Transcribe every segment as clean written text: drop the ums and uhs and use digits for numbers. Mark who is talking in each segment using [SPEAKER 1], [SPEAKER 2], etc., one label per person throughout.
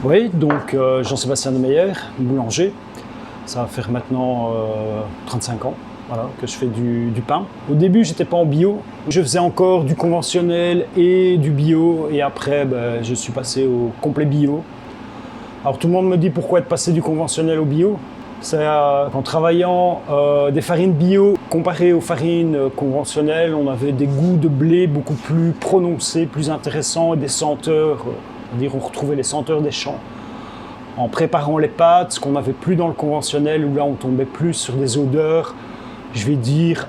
[SPEAKER 1] Oui, donc Jean-Sébastien Demeyer, boulanger. Ça va faire maintenant 35 ans voilà, que je fais du pain. Au début, j'étais pas en bio. Je faisais encore du conventionnel et du bio. Et après, je suis passé au complet bio. Alors tout le monde me dit pourquoi être passé du conventionnel au bio. C'est qu'en travaillant des farines bio comparées aux farines conventionnelles, on avait des goûts de blé beaucoup plus prononcés, plus intéressants et des senteurs. On retrouvait les senteurs des champs. En préparant les pâtes, ce qu'on n'avait plus dans le conventionnel, où là on tombait plus sur des odeurs, je vais dire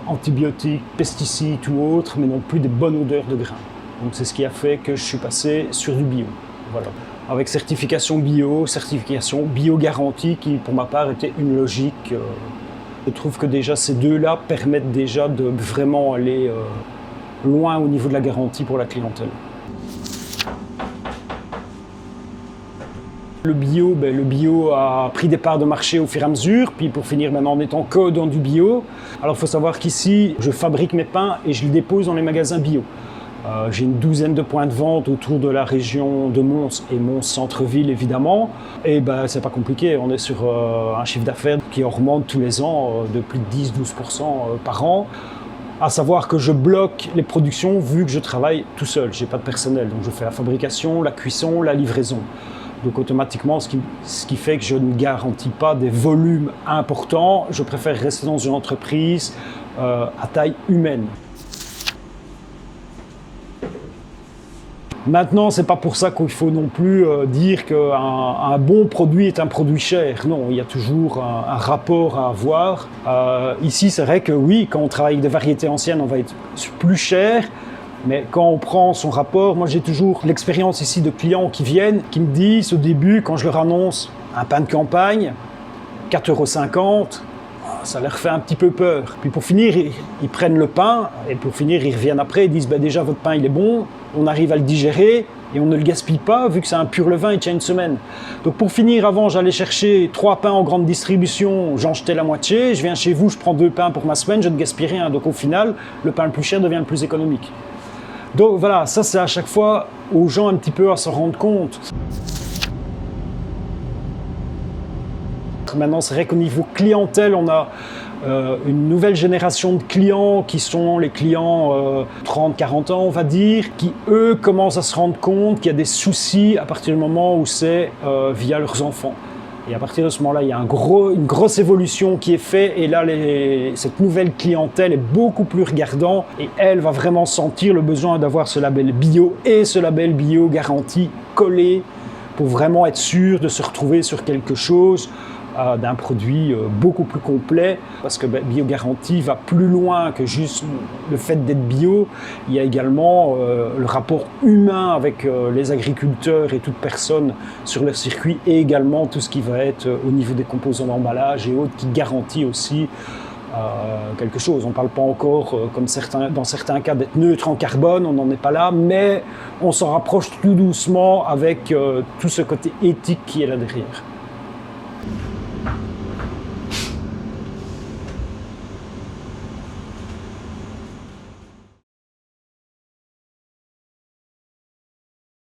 [SPEAKER 1] antibiotiques, pesticides ou autres, mais non plus des bonnes odeurs de grains. Donc c'est ce qui a fait que je suis passé sur du bio. Voilà. Avec certification bio garantie, qui pour ma part était une logique. Je trouve que déjà ces deux-là permettent déjà de vraiment aller loin au niveau de la garantie pour la clientèle. Le bio a pris des parts de marché au fur et à mesure, puis pour finir maintenant en étant que dans du bio. Alors il faut savoir qu'ici, je fabrique mes pains et je les dépose dans les magasins bio. J'ai une douzaine de points de vente autour de la région de Mons et Mons centre-ville évidemment. Et c'est pas compliqué, on est sur un chiffre d'affaires qui augmente tous les ans de plus de 10-12% par an. À savoir que je bloque les productions vu que je travaille tout seul, j'ai pas de personnel. Donc je fais la fabrication, la cuisson, la livraison. Donc automatiquement, ce qui fait que je ne garantis pas des volumes importants. Je préfère rester dans une entreprise à taille humaine. Maintenant, ce n'est pas pour ça qu'il faut non plus dire qu'un bon produit est un produit cher. Non, il y a toujours un rapport à avoir. Ici, c'est vrai que oui, quand on travaille avec des variétés anciennes, on va être plus cher. Mais quand on prend son rapport, moi j'ai toujours l'expérience ici de clients qui viennent, qui me disent au début, quand je leur annonce un pain de campagne, 4,50 €, ça leur fait un petit peu peur. Puis pour finir, ils prennent le pain et pour finir, ils reviennent après et disent déjà votre pain il est bon, on arrive à le digérer et on ne le gaspille pas vu que c'est un pur levain, il tient une semaine. Donc pour finir, avant j'allais chercher 3 pains en grande distribution, j'en jetais la moitié, je viens chez vous, je prends 2 pains pour ma semaine, je ne gaspille rien. Donc au final, le pain le plus cher devient le plus économique. Donc voilà, ça c'est à chaque fois aux gens un petit peu à se rendre compte. Maintenant, c'est vrai qu'au niveau clientèle, on a une nouvelle génération de clients qui sont les clients 30-40 ans, on va dire, qui eux commencent à se rendre compte qu'il y a des soucis à partir du moment où c'est via leurs enfants. Et à partir de ce moment-là, il y a une grosse évolution qui est faite. Et là, cette nouvelle clientèle est beaucoup plus regardante. Et elle va vraiment sentir le besoin d'avoir ce label bio et ce label bio garanti collé pour vraiment être sûr de se retrouver sur quelque chose d'un produit beaucoup plus complet, parce que Bio Garantie va plus loin que juste le fait d'être bio. Il y a également le rapport humain avec les agriculteurs et toute personne sur leur circuit, et également tout ce qui va être au niveau des composants d'emballage et autres, qui garantit aussi quelque chose. On ne parle pas encore, comme dans certains cas, d'être neutre en carbone, on n'en est pas là, mais on s'en rapproche tout doucement avec tout ce côté éthique qui est là derrière.